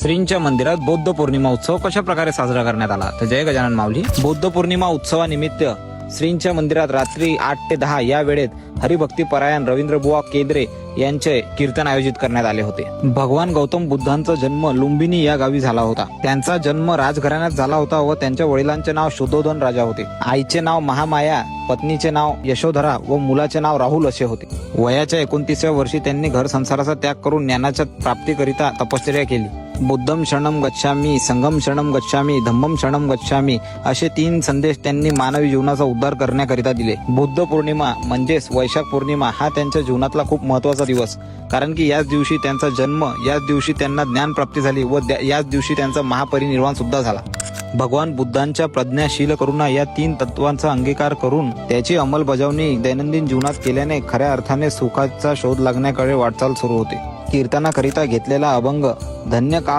श्रींच्या मंदिरात बौद्ध पौर्णिमा उत्सव कशा प्रकारे साजरा करण्यात आला तर जय गजानन माऊली. बौद्ध पौर्णिमा उत्सवानिमित्त श्रींच्या मंदिरात रात्री 8 ते 10 या वेळेत हरिभक्ती परायण रवींद्रबुवा केद्रे यांचे कीर्तन आयोजित करण्यात आले होते. भगवान गौतम बुद्धांचा जन्म लुंबिनी या गावी झाला होता. त्यांचा जन्म राजघराण्यात झाला होता व त्यांच्या वडिलांचे नाव शुद्धोधन राजा होते. आईचे नाव महामाया, पत्नीचे नाव यशोधरा व मुलाचे नाव राहुल असे होते. वयाच्या 29व्या वर्षी त्यांनी घर संसाराचा त्याग करून ज्ञानाच्या प्राप्तीकरिता तपश्चर्या केली. बुद्धम शरणम गच्छामी, संघम शरणम गच्छामी, धम्मम शरणम गच्छामी असे 3 संदेश त्यांनी मानवी जीवनाचा उद्धार करण्याकरिता दिले. बुद्ध पौर्णिमा म्हणजेच वैशाख पौर्णिमा हा त्यांच्या जीवनातला खूप महत्वाचा दिवस, कारण की याच दिवशी त्यांचा जन्म, याच दिवशी त्यांना ज्ञान प्राप्ती झाली व याच दिवशी त्यांचा महापरिनिर्वाण सुद्धा झाला. भगवान बुद्धांच्या प्रज्ञाशील करुणा या 3 तत्वांचा अंगीकार करून त्याची अंमलबजावणी दैनंदिन जीवनात केल्याने खऱ्या अर्थाने सुखाचा शोध लागण्याकडे वाटचाल सुरू होते. कीर्तनाकरिता घेतलेला अभंग धन्य काळ